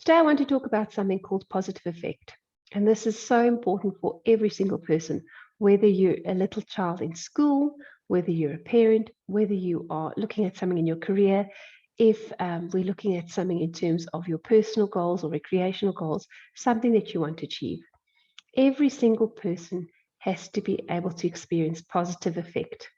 Today, I want to talk about something called positive affect. And this is so important for every single person, whether you're a little child in school, whether you're a parent, whether you are looking at something in your career, if we're looking at something in terms of your personal goals or recreational goals, something that you want to achieve. Every single person has to be able to experience positive affect.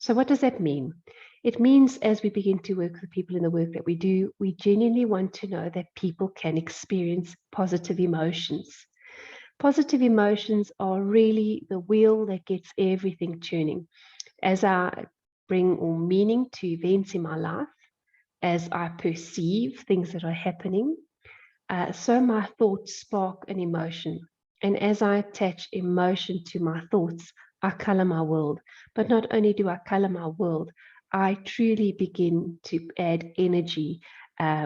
So what does that mean? It means as we begin to work with people in the work that we do, we genuinely want to know that people can experience positive emotions. Positive emotions are really the wheel that gets everything turning. As I bring more meaning to events in my life, as I perceive things that are happening, so my thoughts spark an emotion. And as I attach emotion to my thoughts, I color my world. But not only do I color my world, I truly begin to add energy,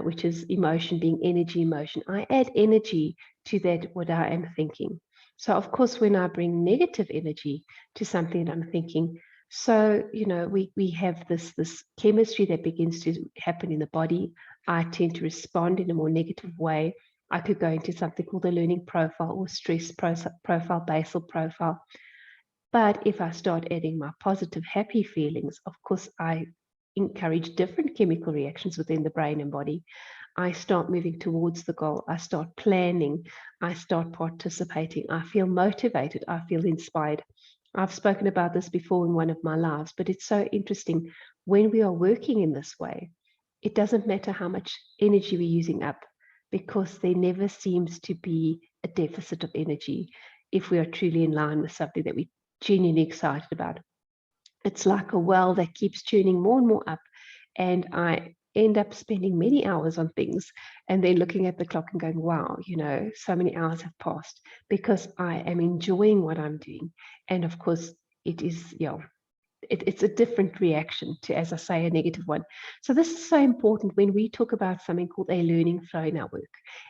which is emotion being energy, emotion. I add energy to that, what I am thinking. So, of course, when I bring negative energy to something that I'm thinking, so, we have this chemistry that begins to happen in the body. I tend to respond in a more negative way. I could go into something called a learning profile or stress profile, basal profile. But if I start adding my positive, happy feelings, of course, I encourage different chemical reactions within the brain and body. I start moving towards the goal. I start planning. I start participating. I feel motivated. I feel inspired. I've spoken about this before in one of my lives, but it's so interesting when we are working in this way. It doesn't matter how much energy we're using up, because there never seems to be a deficit of energy if we are truly in line with something that we're genuinely excited about. It's like a well that keeps tuning more and more up, and I end up spending many hours on things and then looking at the clock and going, wow, so many hours have passed because I am enjoying what I'm doing. And of course, it is, it's a different reaction to, as I say, a negative one. So this is so important when we talk about something called a learning flow in our work.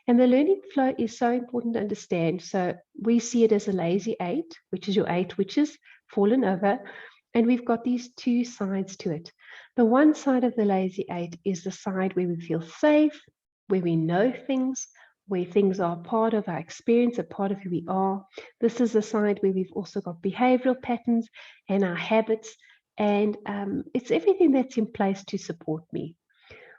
And the learning flow is so important to understand. So we see it as a lazy 8, which is your 8 witches fallen over. And we've got these two sides to it. The one side of the lazy 8 is the side where we feel safe, where we know things, where things are part of our experience, a part of who we are. This is the side where we've also got behavioral patterns and our habits, and it's everything that's in place to support me.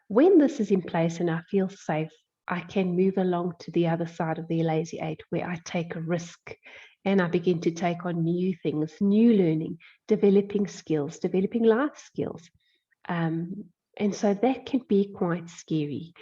When this is in place and I feel safe, I can move along to the other side of the lazy 8, where I take a risk and I begin to take on new things, new learning, developing skills, developing life skills. And so that can be quite scary.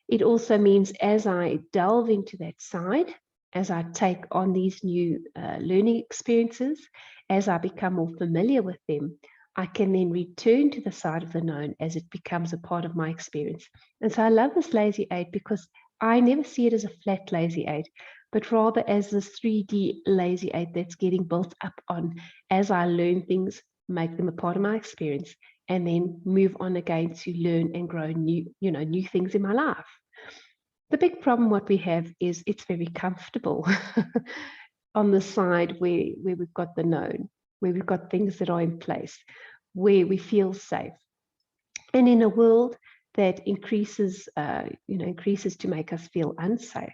It also means as I delve into that side, as I take on these new learning experiences, as I become more familiar with them, I can then return to the side of the known as it becomes a part of my experience. And so I love this lazy 8 because I never see it as a flat lazy 8, but rather as this 3D lazy 8 that's getting built up on as I learn things, make them a part of my experience, and then move on again to learn and grow new things in my life. The big problem what we have is it's very comfortable on the side where we've got the known, where we've got things that are in place, where we feel safe. And in a world that increases to make us feel unsafe,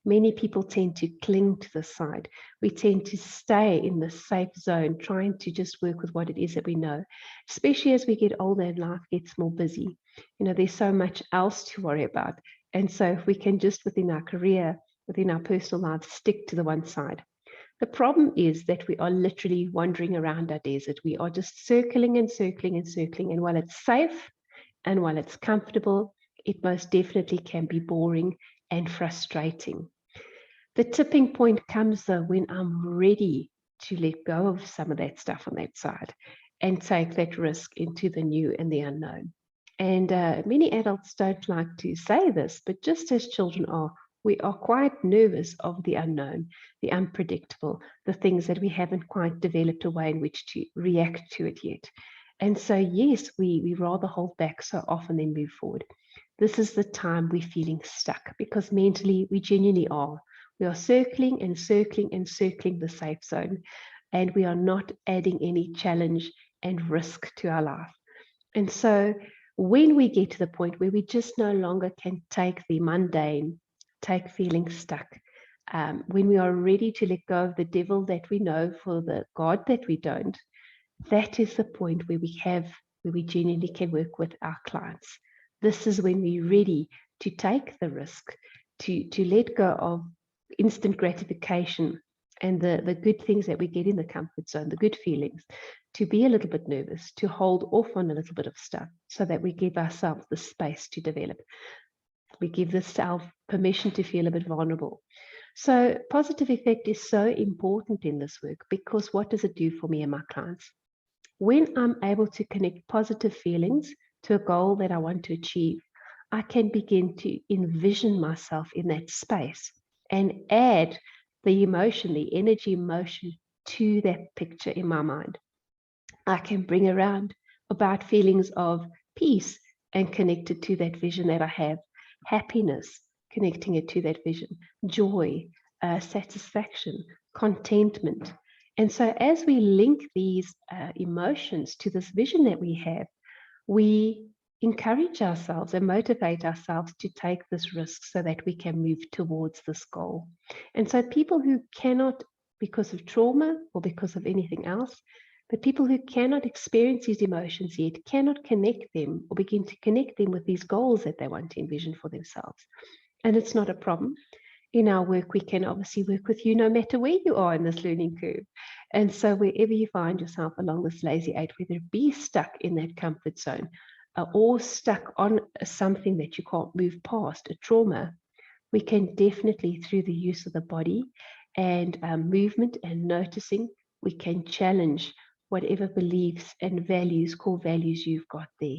many people tend to cling to the side. We tend to stay in the safe zone, trying to just work with what it is that we know, especially as we get older and life gets more busy. There's so much else to worry about. And so if we can just within our career, within our personal lives, stick to the one side. The problem is that we are literally wandering around our desert. We are just circling and circling and circling. And while it's safe and while it's comfortable, it most definitely can be boring and frustrating. The tipping point comes though when I'm ready to let go of some of that stuff on that side and take that risk into the new and the unknown. And many adults don't like to say this, but just as children are, we are quite nervous of the unknown, the unpredictable, the things that we haven't quite developed a way in which to react to it yet. And so, yes, we rather hold back so often than move forward. This is the time we're feeling stuck because mentally we genuinely are. We are circling and circling and circling the safe zone, and we are not adding any challenge and risk to our life. And so when we get to the point where we just no longer can take the mundane, take feeling stuck, when we are ready to let go of the devil that we know for the God that we don't, that is the point where we genuinely can work with our clients. This is when we're ready to take the risk, to let go of instant gratification and the good things that we get in the comfort zone, the good feelings, to be a little bit nervous, to hold off on a little bit of stuff so that we give ourselves the space to develop. We give the self permission to feel a bit vulnerable. So positive effect is so important in this work, because what does it do for me and my clients? When I'm able to connect positive feelings to a goal that I want to achieve, I can begin to envision myself in that space and add the emotion, the energy emotion to that picture in my mind. I can bring around about feelings of peace and connect it to that vision that I have, happiness, connecting it to that vision, joy, satisfaction, contentment. And so as we link these emotions to this vision that we have, we encourage ourselves and motivate ourselves to take this risk so that we can move towards this goal. And so people who cannot, because of trauma or because of anything else, but people who cannot experience these emotions yet, cannot connect them or begin to connect them with these goals that they want to envision for themselves. And it's not a problem. In our work, we can obviously work with you no matter where you are in this learning curve. And so wherever you find yourself along this lazy 8, whether it be stuck in that comfort zone or stuck on something that you can't move past, a trauma, we can definitely, through the use of the body and movement and noticing, we can challenge whatever beliefs and values, core values you've got there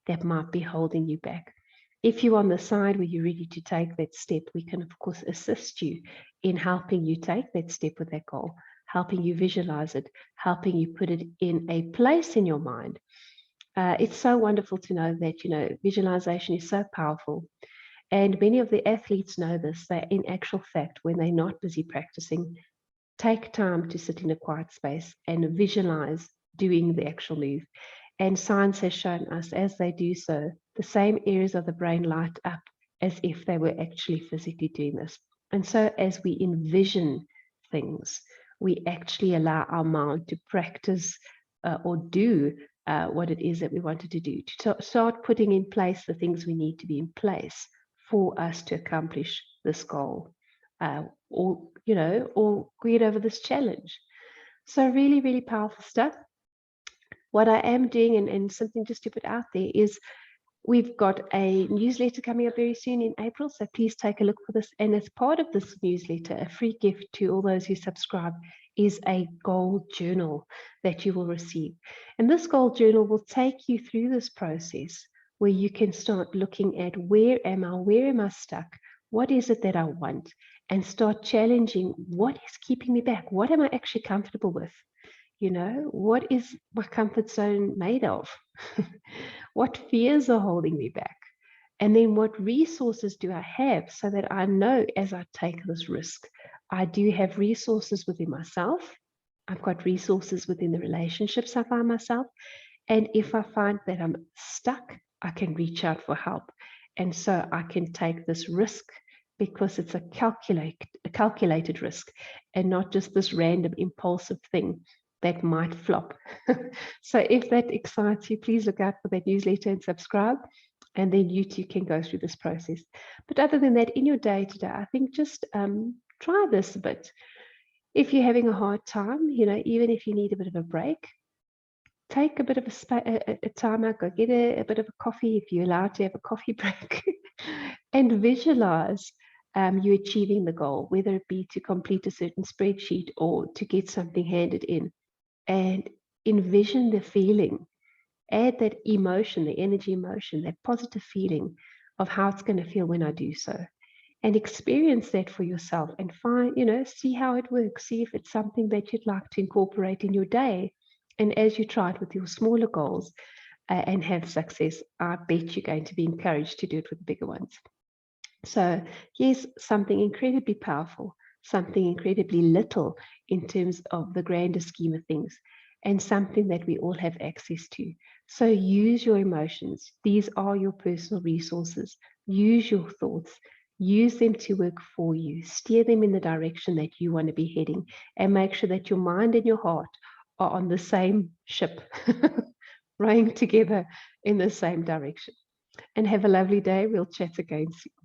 that might be holding you back. If you're on the side where you're ready to take that step, we can, of course, assist you in helping you take that step with that goal, helping you visualize it, helping you put it in a place in your mind. It's so wonderful to know that, visualization is so powerful. And many of the athletes know this, that in actual fact, when they're not busy practicing, take time to sit in a quiet space and visualize doing the actual move. And science has shown us, as they do so, the same areas of the brain light up as if they were actually physically doing this. And so as we envision things, we actually allow our mind to practice or do what it is that we wanted to do, to start putting in place the things we need to be in place for us to accomplish this goal, or get over this challenge. So really, really powerful stuff. What I am doing, and something just to put out there, is we've got a newsletter coming up very soon in April, so please take a look for this. And as part of this newsletter, a free gift to all those who subscribe is a goal journal that you will receive. And this goal journal will take you through this process where you can start looking at where am I stuck, what is it that I want, and start challenging what is keeping me back, what am I actually comfortable with. What is my comfort zone made of? What fears are holding me back? And then what resources do I have so that I know as I take this risk, I do have resources within myself. I've got resources within the relationships I find myself. And if I find that I'm stuck, I can reach out for help. And so I can take this risk because it's a calculated risk and not just this random impulsive thing that might flop. So if that excites you, please look out for that newsletter and subscribe, and then you too can go through this process. But other than that, in your day-to-day, I think just try this a bit. If you're having a hard time, even if you need a bit of a break, take a bit of a time out, go get a bit of a coffee if you're allowed to have a coffee break, and visualize you achieving the goal, whether it be to complete a certain spreadsheet or to get something handed in. And envision the feeling, add that emotion, the energy emotion, that positive feeling of how it's going to feel when I do so, and experience that for yourself and find, see how it works, see if it's something that you'd like to incorporate in your day. And as you try it with your smaller goals and have success, I bet you're going to be encouraged to do it with the bigger ones. So here's something incredibly powerful, something incredibly little in terms of the grander scheme of things, and something that we all have access to. So use your emotions. These are your personal resources. Use your thoughts. Use them to work for you. Steer them in the direction that you want to be heading, and make sure that your mind and your heart are on the same ship, rowing together in the same direction. And have a lovely day. We'll chat again soon.